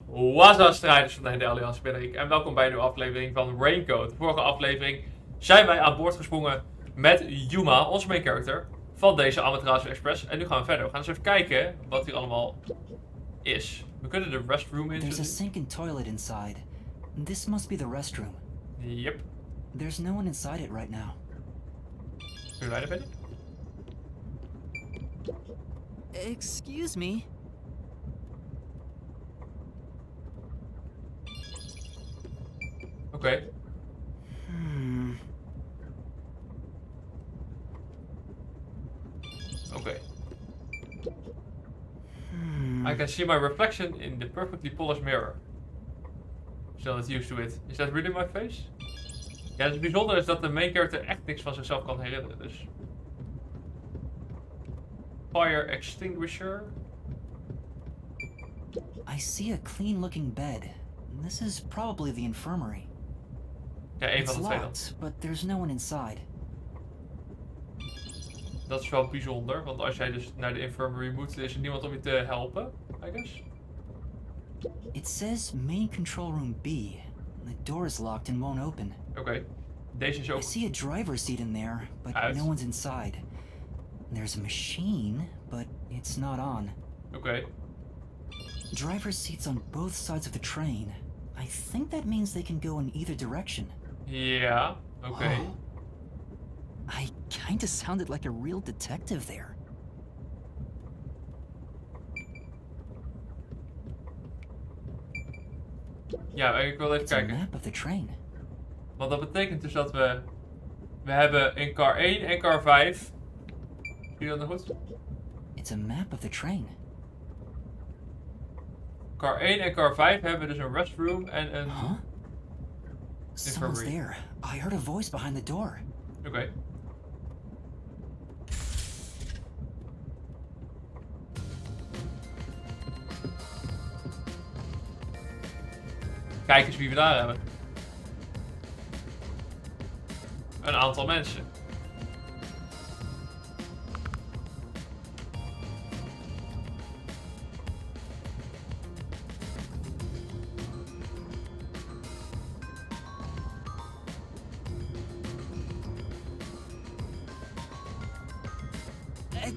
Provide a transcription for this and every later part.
Waza strijders van de hele Alliantie ben ik en welkom bij een nieuwe aflevering van Raincoat. De vorige aflevering zijn wij aan boord gesprongen met Yuma, onze main character, van deze Amaterasu Express. En nu gaan we verder. We gaan eens even kijken wat hier allemaal is. We kunnen de restroom in. There's a sink and toilet inside. This must be the restroom. Yep. There's no one inside it right now. Kunnen wij er binnen? Excuse me. Oké. Oké. I can see my reflection in the perfectly polished mirror. Still not used to it. Is that really my face? Ja, het bijzondere is dat de main character echt niks van zichzelf kan herinneren, dus... Fire extinguisher. I see a clean looking bed. This is probably the infirmary. Ja, een It's van de twee dan. locked, but there's no one inside. Dat is wel bijzonder, want als jij dus naar de infirmary moet, is er niemand om je te helpen, I guess. It says main control room B. The door is locked and won't open. Oké. Deze is I ook see a driver's seat in there, but uit. no one's inside. There's a machine, but it's not on. Oké. Driver's seats on both sides of the train. I think that means they can go in either direction. Ja, oké. I kinda sounded like a real detective there. Ja, ik wil even It's a kijken. map of the train. Want dat betekent dus dat we hebben in car 1 en car 5. Zie je dat nog goed? It's a map of the train. Car 1 en car 5 hebben dus een restroom en een... Huh? Someone's infirmary. there. I heard a voice behind the door. Oké. Kijk eens wie we daar hebben. Een aantal mensen.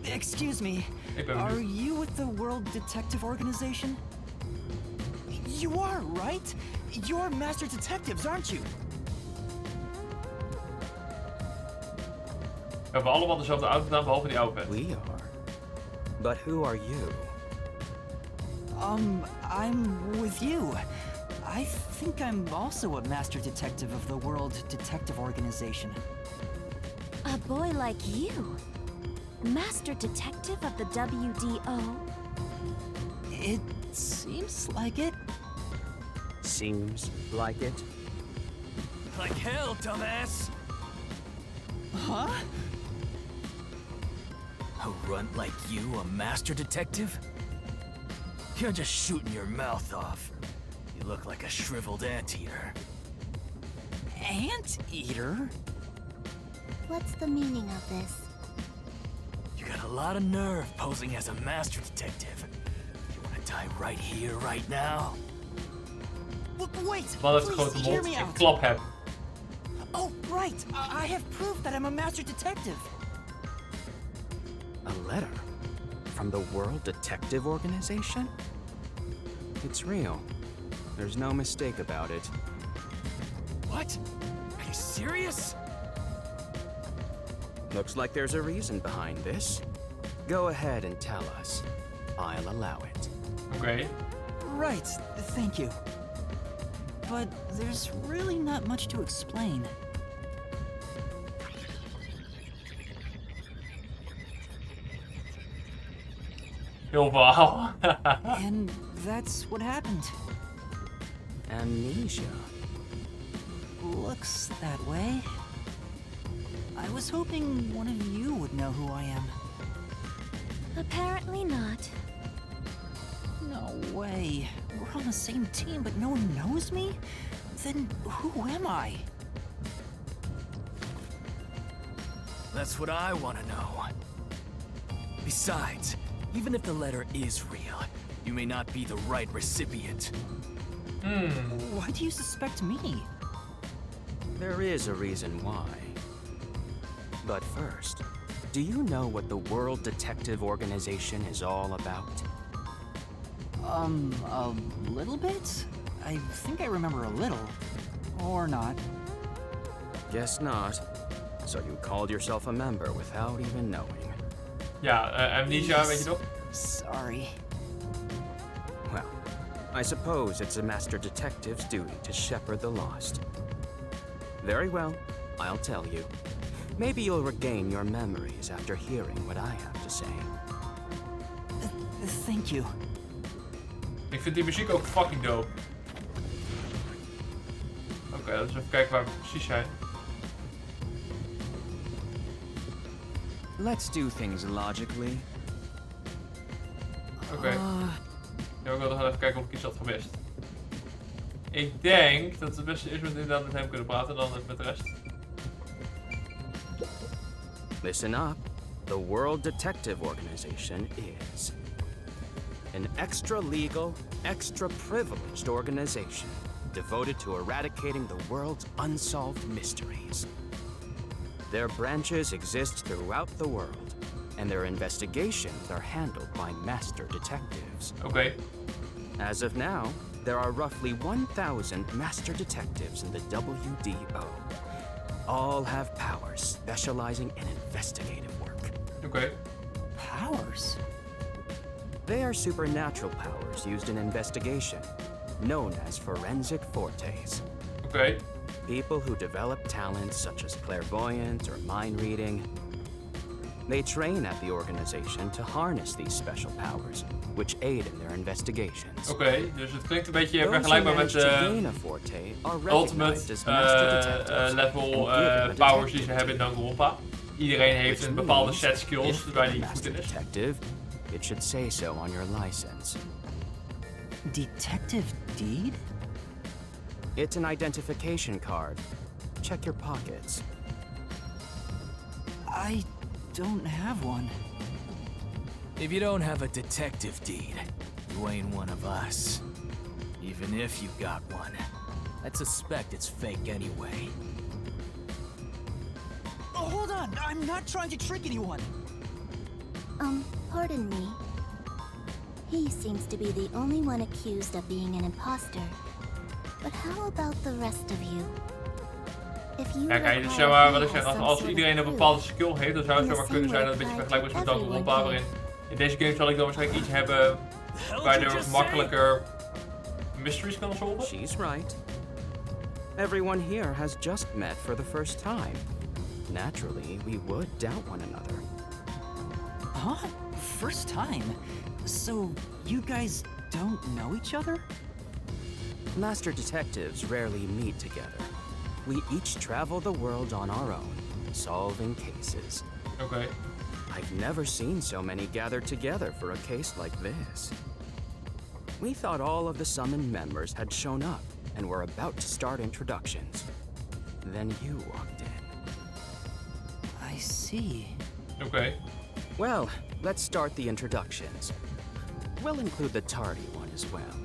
Excuse me. Ik ben Are benieuwd. you with the World Detective Organization? You are, right? You're master detectives, aren't you? We hebben allemaal dezelfde auto gedaan, behalve die oude vent. We are. But who are you? I'm with you. I think I'm also a master detective of the World Detective Organization. A boy like you? Master Detective of the WDO? It seems like it. Seems like it. Like hell, dumbass! Huh? A runt like you, a master detective? You're just shooting your mouth off. You look like a shriveled anteater. Anteater? What's the meaning of this? You got a lot of nerve posing as a master detective. You wanna die right here, right now? Wait, Man heeft een please, grote hear mond me en out. klap hem. Oh, right. I have proof that I'm a master detective. A letter? From the World Detective Organization? It's real. There's no mistake about it. What? Are you serious? Looks like there's a reason behind this. Go ahead and tell us. I'll allow it. Oké. Right, thank you. But there's really not much to explain. Heel verhaal. And that's what happened. Amnesia. Looks that way. I was hoping one of you would know who I am. Apparently not. No way. We're on the same team, but no one knows me? Then who am I? That's what I want to know. Besides, even if the letter is real, you you may not be the right recipient. Why do you suspect me? There is a reason why. But first, do you know what the World Detective Organization is all about? A little bit? I think I remember a little. Or not. Guess not. So you called yourself a member without even knowing. Ja, amnesia, weet je nog? Sorry. Well, I suppose it's a master detective's duty to shepherd the lost. Very well, I'll tell you. Maybe you'll regain your memories after hearing what I have to say. Thank you. Ik vind die muziek ook fucking dope. Oké, laten we even kijken waar we precies zijn. Let's do things logically. Oké. Ja, ik wil nog even kijken of ik iets had gemist. Ik denk dat het beste is met inderdaad met hem kunnen praten dan met de rest. Listen up. The World Detective Organization is an extra-legal, extra-privileged organization devoted to eradicating the world's unsolved mysteries. Their branches exist throughout the world, and their investigations are handled by master detectives. Oké. As of now, there are roughly 1,000 master detectives in the WDO. All have powers specializing in investigative work. Oké. Powers? They are supernatural powers used in investigation, known as forensic fortes. Oké. People who develop talents such as clairvoyance or mind reading. They train at the organization to harness these special powers, which aid in their investigations. Oké, dus het klinkt een beetje Those who vergelijkbaar met manage to de gain a forte are ultimate recognized as master detectives level and given a powers die ze detective hebben in Danganronpa. Iedereen heeft Which een bepaalde means set skills if waar you're die a goed master in is. detective, it should say so on your license. Detective Deed? It's an identification card. Check your pockets. I don't have one. If you don't have a detective deed, you ain't one of us. Even if you got one, I'd suspect it's fake anyway. Oh, hold on! I'm not trying to trick anyone! Pardon me. He seems to be the only one accused of being an imposter. But how about the rest of you? If you Ja, kijk, dus require zeg maar, wat ik he zeg, has some als sort of iedereen een proof, bepaalde skill heeft, dan zou het in the zomaar kunnen same zijn dat het een beetje way vergelijkbaar is met everyone Danganronpa, waarin in deze game zal ik dan waarschijnlijk iets hebben waardoor makkelijker mysteries kan solven. She's right. Everyone here has just met for the first time. Naturally, we would doubt one another. Huh? First time? So, you guys don't know each other? Master detectives rarely meet together. We each travel the world on our own, solving cases. Oké. I've never seen so many gathered together for a case like this. We thought all of the summoned members had shown up and were about to start introductions. Then you walked in. I see. Oké. Well, let's start the introductions. We'll include the tardy one as well.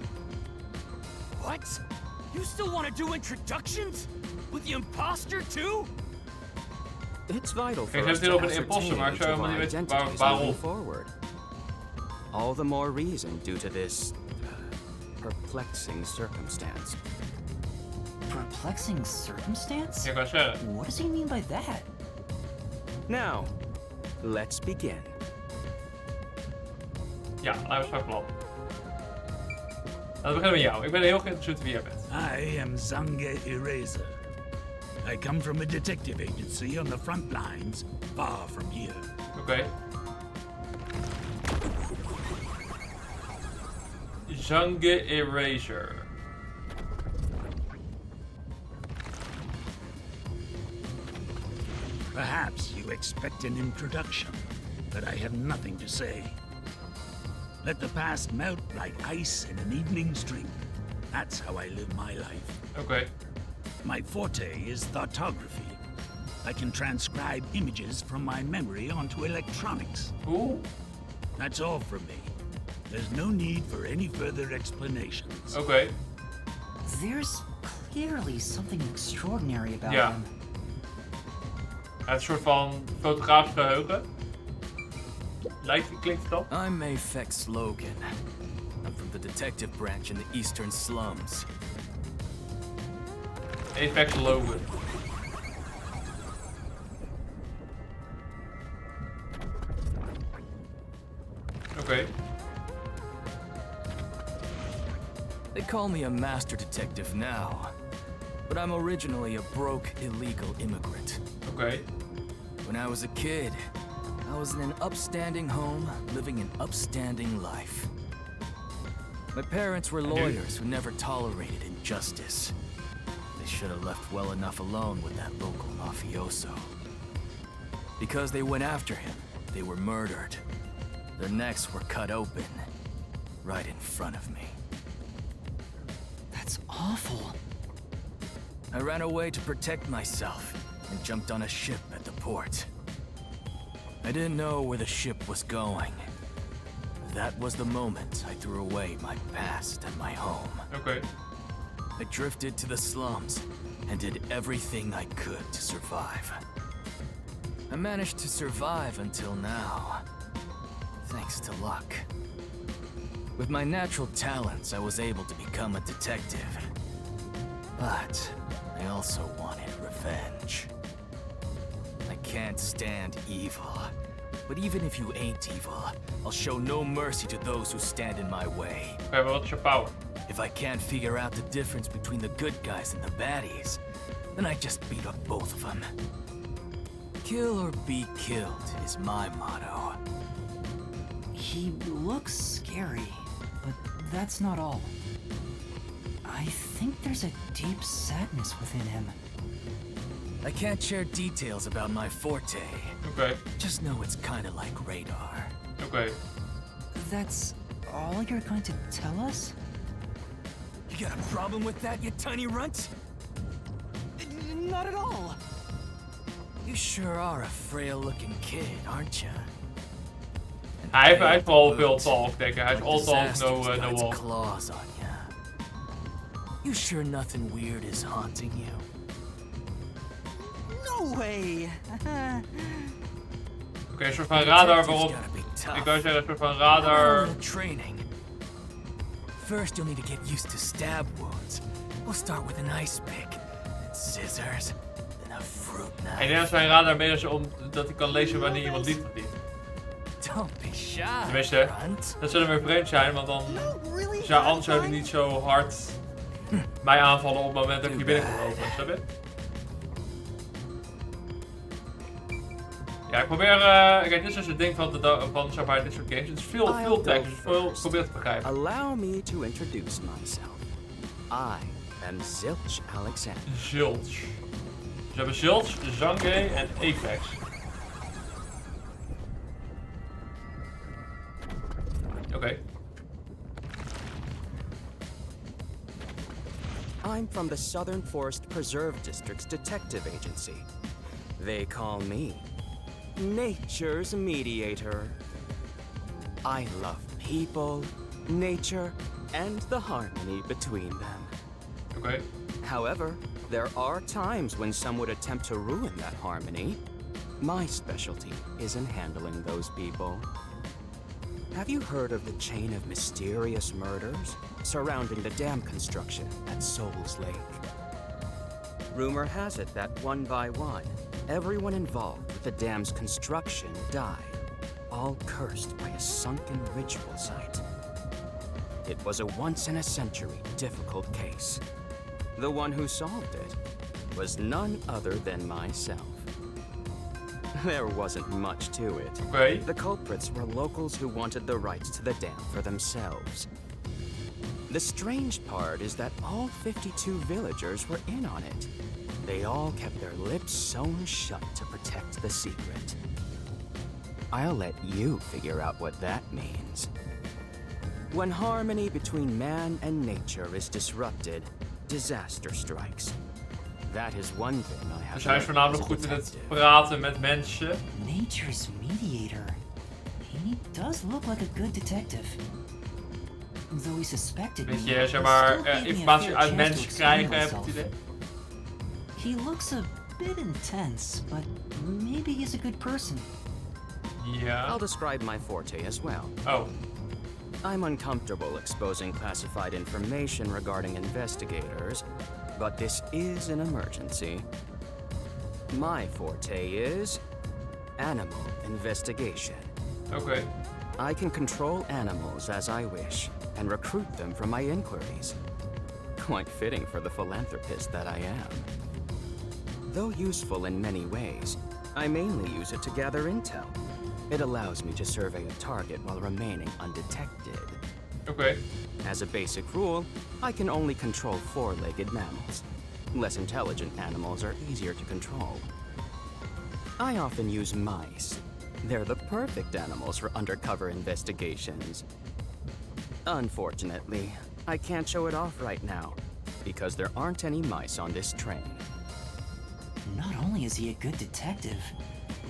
What? You still want to do introductions? With the imposter too? It's vital for Kijk, us ze hebben to het hier op een imposter, maar ik zou ascertain helemaal each niet of our weten identities waarom. moving forward. All the more reason due to this perplexing circumstance. Perplexing circumstance? Ja, ik wou zeggen. What does he mean by that? Now, let's begin. Ja, laten we straks plan. Laten we beginnen met jou. Ik ben heel geïnteresseerd wie jij bent. I am Zange Eraser. I come from a detective agency on the front lines, far from here. Oké. Zange Eraser. Perhaps you expect an introduction, but I have nothing to say. Let the past melt like ice in an evening's drink. That's how I live my life. Oké. My forte is thoughtography. I can transcribe images from my memory onto electronics. Oeh. That's all from me. There's no need for any further explanations. Oké. There's clearly something extraordinary about Ja. him. Hij heeft een soort van fotografisch geheugen. Klinkt het dan? I'm Mayfex Logan. I'm from the detective branch in the eastern slums. Apex Logan. Oké. They call me a master detective now, but I'm originally a broke, illegal immigrant. Oké. When I was a kid, I was in an upstanding home, living an upstanding life. My parents were lawyers who never tolerated injustice. They should have left well enough alone with that local mafioso. Because they went after him, they were murdered. Their necks were cut open, right in front of me. That's awful. I ran away to protect myself and jumped on a ship at the port. I didn't know where the ship was going. That was the moment I threw away my past and my home. Oké. I drifted to the slums and did everything I could to survive. I managed to survive until now, thanks to luck. With my natural talents, I was able to become a detective. But I also wanted revenge. I can't stand evil. But even if you ain't evil, I'll show no mercy to those who stand in my way. Oké, wat is je power? If I can't figure out the difference between the good guys and the baddies, then I just beat up both of them. Kill or be killed is my motto. He looks scary, but that's not all. I think there's a deep sadness within him. I can't share details about my forte. Oké. Just know it's kinda like radar. Oké. That's all you're going to tell us? You got a problem with that, you tiny runt? Not at all. You sure are a frail-looking kid, aren't you? Hij heeft vooral veel talk, denk ik. Hij is all talk, no walk. Claws on you. You sure nothing weird is haunting you? No way. Oké, een soort van radar Detectives waarop... gotta be tough. Ik wou zeggen, een soort van radar... Training. First, you'll need to get used to stab wounds. We'll start with an ice pick, then scissors, then a fruit En ik knife. denk dat zijn radar meer is omdat hij kan lezen wanneer iemand lief of niet. Don't be shy, Tenminste, runt. dat zullen weer vreemd zijn, want dan Really? zou anders zou hij niet zo hard mij aanvallen op het moment dat ik hier binnen kan lopen, snap je? Ja, ik probeer, kijk, dit is dus het ding van zeg maar, dit soort games. Het is veel tekst, dus ik probeer het te begrijpen. Allow me to introduce myself. I am Zilch Alexander. Zilch. Ze hebben Zilch, Zange en Apex. Oké. I'm from the Southern Forest Preserve District's detective agency. They call me Nature's Mediator. I love people, nature, and the harmony between them. Oké. However, there are times when some would attempt to ruin that harmony. My specialty is in handling those people. Have you heard of the chain of mysterious murders surrounding the dam construction at Souls Lake? Rumor has it that one by one, everyone involved with the dam's construction died, all cursed by a sunken ritual site. It was a once-in-a-century difficult case. The one who solved it was none other than myself. There wasn't much to it. Oké. The culprits were locals who wanted the rights to the dam for themselves. The strange part is that all 52 villagers were in on it. They all kept their lips sewn shut to protect the secret. I'll let you figure out what that means. When harmony between man and nature is disrupted, disaster strikes. That is one thing I have Dus hij is learned voornamelijk as a goed in het detective. praten met mensen. Nature's mediator. He does look like a good detective. Though he suspected me, Beetje, zeg he maar, still gave me a informatie fair uit chance to mensen explain krijgen, heb ik myself. het idee. He looks a bit intense, but maybe he's a good person. Ja. I'll describe my forte as well. Oh, I'm uncomfortable exposing classified information regarding investigators, but this is an emergency. My forte is animal investigation. oké. I can control animals as I wish and recruit them for my inquiries. Quite fitting for the philanthropist that I am. Though useful in many ways, I mainly use it to gather intel. It allows me to survey a target while remaining undetected. Oké. As a basic rule, I can only control four-legged mammals. Less intelligent animals are easier to control. I often use mice. They're the perfect animals for undercover investigations. Unfortunately, I can't show it off right now, because there aren't any mice on this train. Not only is he a good detective,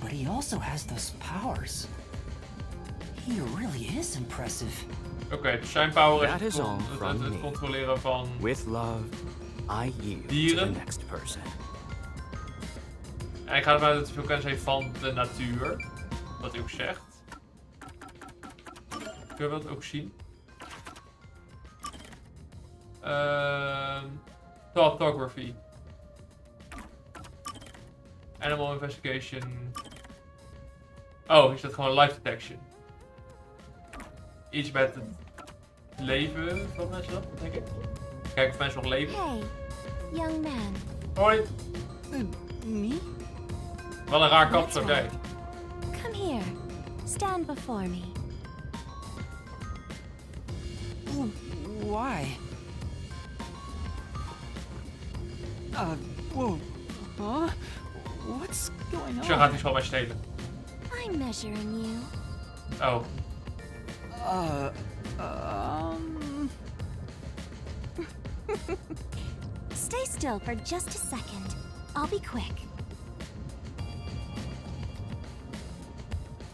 but he also has those powers. He really is impressive. Oké, dus zijn power is That is all from het me. controleren van... With love, I yield to the Dieren. next person. En ik ga ervan uit dat hij veel kennis heeft van de natuur. Wat hij ook zegt. Kunnen we dat ook zien? Photography. Animal investigation. Oh, hier staat gewoon life detection. Iets met het leven van mensen dan, denk ik. Kijk of mensen nog leven. Hey, young man. Hoi. Me? Wel een raar That's kapsel, jij. right. Come here. Stand before me. Why? Whoa. Huh? What's going Zo gaat on? iets van mij stelen. I'm measuring you. Oh. Stay still for just a second. I'll be quick.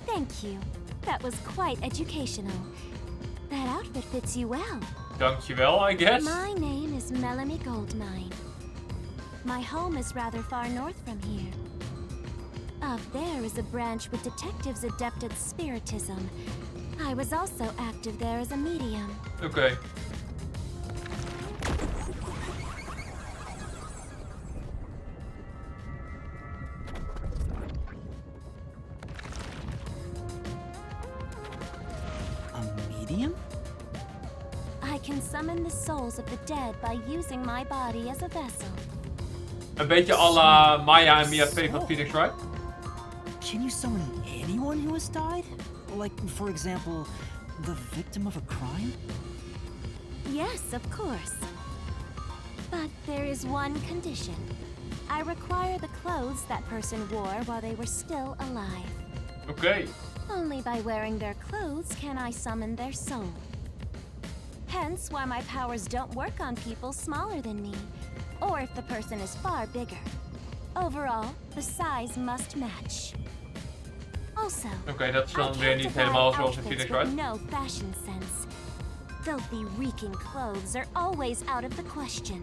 Thank you. That was quite educational. That outfit fits you well. Dankjewel, I guess. My name is Melanie Goldmine. My home is rather far north from here. Up there is a branch with detectives adept at spiritism. I was also active there as a medium. Oké. A medium? I can summon the souls of the dead by using my body as a vessel. Een beetje à la Maya en Mia Fey van Phoenix, right? Can you summon anyone who has died? Like, for example, the victim of a crime? Yes, of course. But there is one condition. I require the clothes that person wore while they were still alive. Oké. Only by wearing their clothes can I summon their soul. Hence why my powers don't work on people smaller than me, or if the person is far bigger. Overall, the size must match. Also, Oké, dat is I dan weer can't niet divide helemaal zoals in outfits Phoenix, with right? no fashion sense. Filthy, reeking clothes are always out of the question.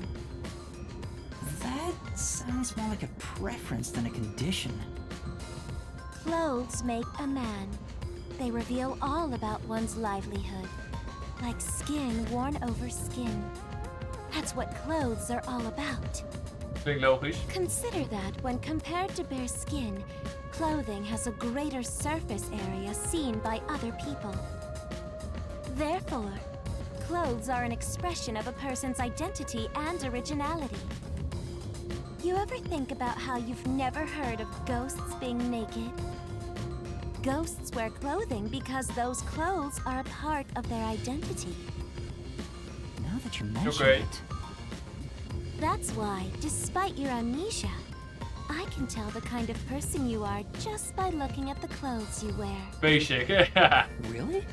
That sounds more like a preference than a condition. Clothes make a man. They reveal all about one's livelihood. Like skin worn over skin. That's what clothes are all about. Klinkt logisch. Consider that when compared to bare skin, clothing has a greater surface area seen by other people. Therefore, clothes are an expression of a person's identity and originality. You ever think about how you've never heard of ghosts being naked? Ghosts wear clothing because those clothes are a part of their identity. Now that you mention Okay. it. That's why, despite your amnesia, I can tell the kind of person you are just by looking at the clothes you wear. Basic. Really?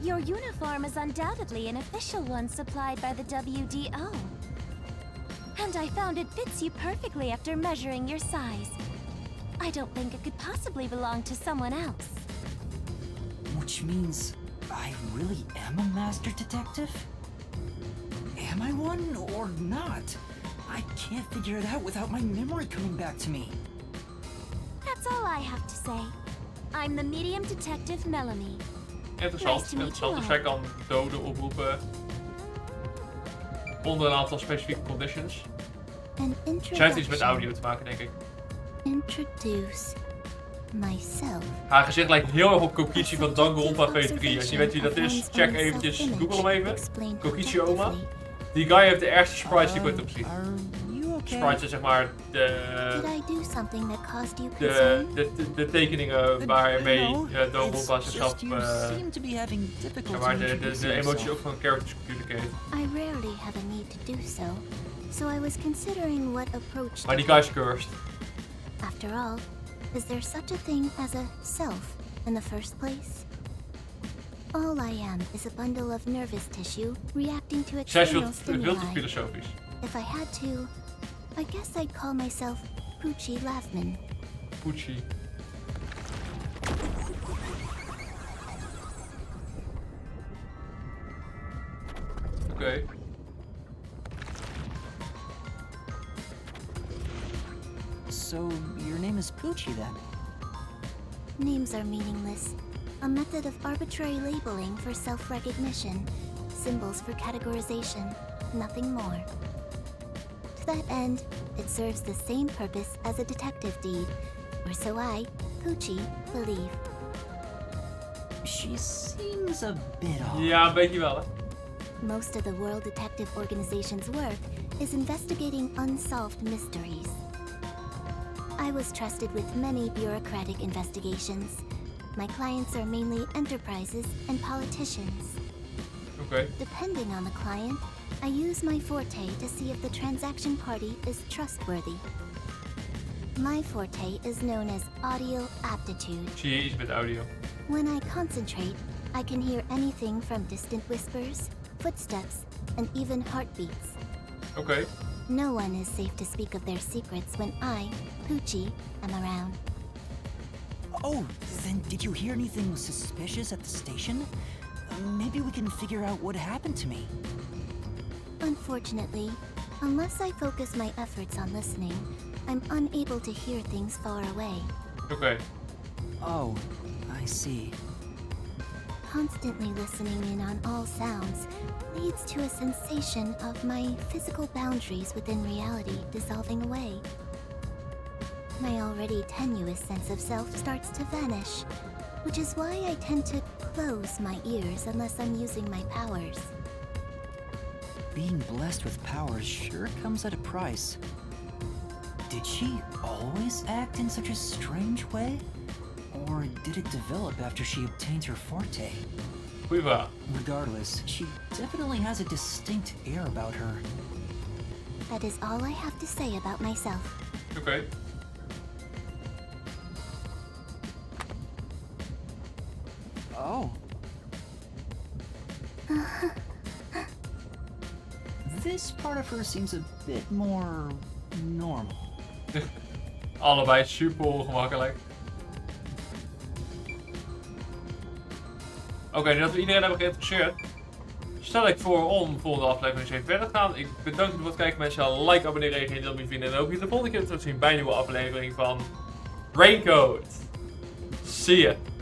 Your uniform is undoubtedly an official one supplied by the WDO. And I found it fits you perfectly after measuring your size. I don't think it could possibly belong to someone else. Which means I really am a master detective? Am I one or not? I can't figure it out without my memory coming back to me. That's all I have to say. I'm the medium detective Melanie. Interessant. Nice to meet Interessant. you Dus all. jij kan doden oproepen onder een aantal specifieke conditions. An Zij heeft iets met introduction. audio te maken, denk ik. Introduce myself. Haar gezicht lijkt heel erg op Kokichi van Danganronpa V3. Als je weet wie dat is, check eventjes, google hem even. Kokichi oma. Die guy heeft de ergste sprites die ik ooit heb gezien. Are you okay? Sprites zijn zeg maar Did I do something that caused you concern? de tekeningen waarmee No, Danganronpa it's zichzelf just you seem to be having zeg difficulty maar de introducing emotie yourself. ook van characters communicate. I rarely have a need to do so I was considering what approach to Maar die take. guy is cursed. After all, is there such a thing as a self in the first place? All I am is a bundle of nervous tissue reacting to Zij is external veel te stimuli. filosofisch. If I had to, I guess I'd call myself Poochie Lavman. Pucci. Oké. So, your name is Poochie then? Names are meaningless. A method of arbitrary labeling for self-recognition. Symbols for categorization. Nothing more. To that end, it serves the same purpose as a detective deed, or so I, Poochie, believe. She seems a bit odd. Ja, een beetje wel hè. Most of the World Detective Organization's work is investigating unsolved mysteries. I was trusted with many bureaucratic investigations. My clients are mainly enterprises and politicians. Oké. Depending on the client, I use my forte to see if the transaction party is trustworthy. My forte is known as audio aptitude. Zie je iets met audio. When I concentrate, I can hear anything from distant whispers, footsteps, and even heartbeats. Oké. No one is safe to speak of their secrets when I, Poochie, am around. Oh, then did you hear anything suspicious at the station? Maybe we can figure out what happened to me. Unfortunately, unless I focus my efforts on listening, I'm unable to hear things far away. Oké. Oh, I see. Constantly listening in on all sounds leads to a sensation of my physical boundaries within reality dissolving away. My already tenuous sense of self starts to vanish, which is why I tend to close my ears unless I'm using my powers. Being blessed with powers sure comes at a price. Did she always act in such a strange way? Or did it develop after she obtained her forte? Goeie vraag. Regardless, she definitely has a distinct air about her. That is all I have to say about myself. Oké. Oh. This part of her seems a bit more normal. Allebei super ongemakkelijk. Oké, nu dat we iedereen hebben geïnteresseerd, stel ik voor om volgende aflevering eens even verder te gaan. Ik bedank jullie voor het kijken mensen. Like, abonneren, reageren, deel met je vrienden. En ook je de volgende keer terug zien bij een nieuwe aflevering van Raincoat. Zie je.